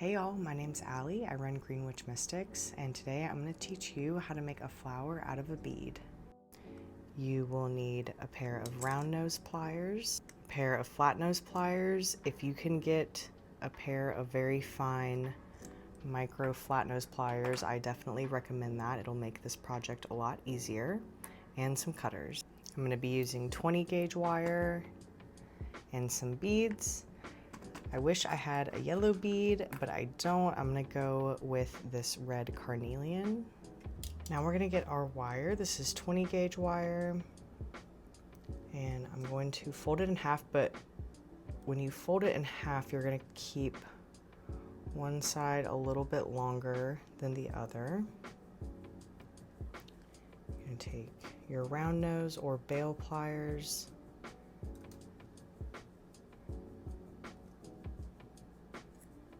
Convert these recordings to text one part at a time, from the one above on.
Hey y'all, my name's Allie. I run Green Witch Mystics, and today I'm going to teach you how to make a flower out of a bead. You will need a pair of round nose pliers, a pair of flat nose pliers. If you can get a pair of very fine micro flat nose pliers, I definitely recommend that. It'll make this project a lot easier. And some cutters. I'm going to be using 20 gauge wire and some beads. I wish I had a yellow bead, but I don't. I'm gonna go with this red carnelian. Now we're gonna get our wire. This is 20 gauge wire, and I'm going to fold it in half, but when you fold it in half, you're gonna keep one side a little bit longer than the other. You're gonna take your round nose or bail pliers,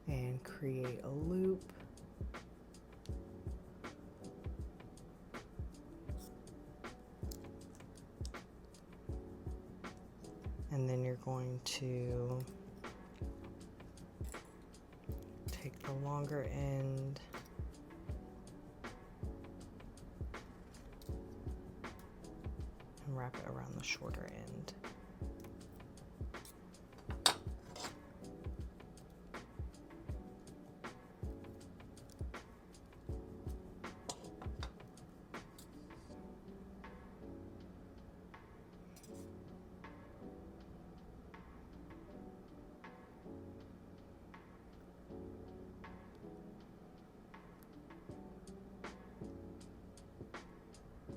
and create a loop. And then you're going to take the longer end and wrap it around the shorter end.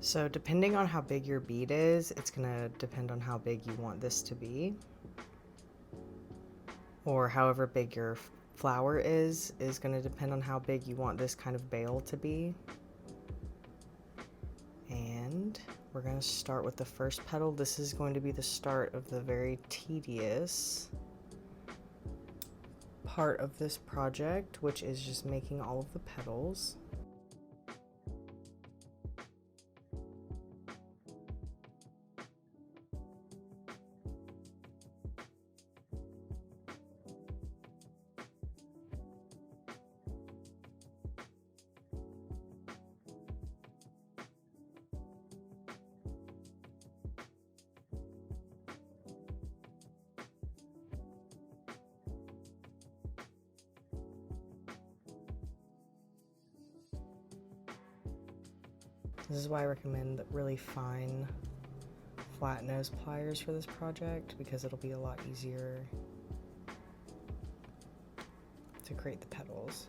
So depending on how big your bead is, it's gonna depend on how big you want this to be. Or however big your flower is gonna depend on how big you want this kind of bail to be. And we're gonna start with the first petal. This is going to be the start of the very tedious part of this project, which is just making all of the petals. This is why I recommend really fine flat nose pliers for this project, because it'll be a lot easier to create the petals.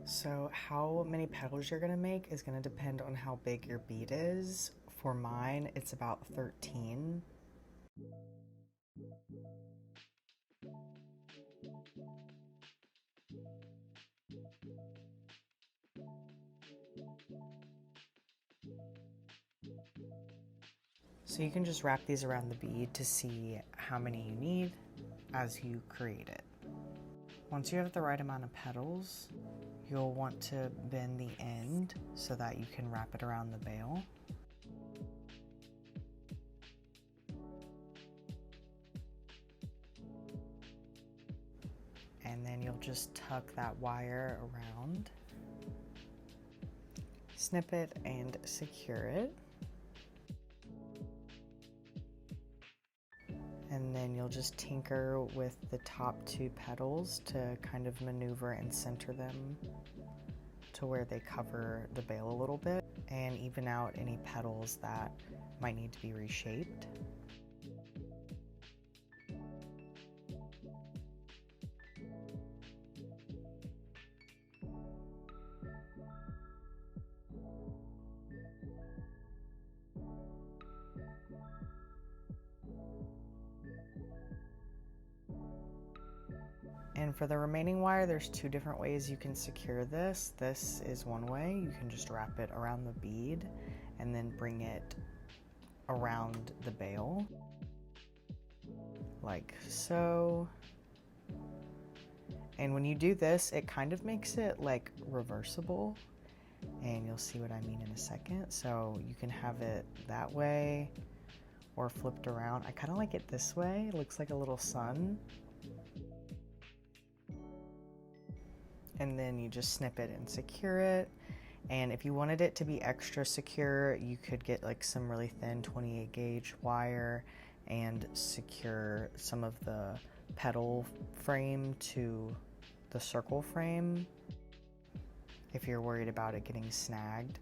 So how many petals you're gonna make is gonna depend on how big your bead is. For mine, it's about 13. So you can just wrap these around the bead to see how many you need as you create it. Once you have the right amount of petals, you'll want to bend the end so that you can wrap it around the bail. And then you'll just tuck that wire around, snip it and secure it. And then you'll just tinker with the top two petals to kind of maneuver and center them to where they cover the bail a little bit and even out any petals that might need to be reshaped. And for the remaining wire, there's two different ways you can secure this. This is one way. You can just wrap it around the bead and then bring it around the bail, like so. And when you do this, it kind of makes it like reversible, and you'll see what I mean in a second. So you can have it that way or flipped around. I kind of like it this way. It looks like a little sun. And then you just snip it and secure it. And if you wanted it to be extra secure, you could get like some really thin 28 gauge wire and secure some of the petal frame to the circle frame if you're worried about it getting snagged.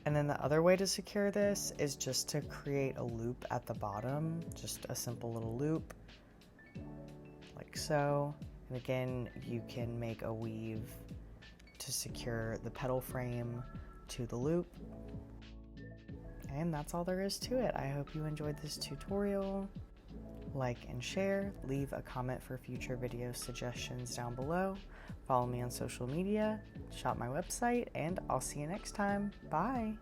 And then the other way to secure this is just to create a loop at the bottom, just a simple little loop, like so. And again, you can make a weave to secure the petal frame to the loop. And that's all there is to it. I hope you enjoyed this tutorial. Like and share, leave a comment for future video suggestions down below. Follow me on social media, shop my website, and I'll see you next time. Bye!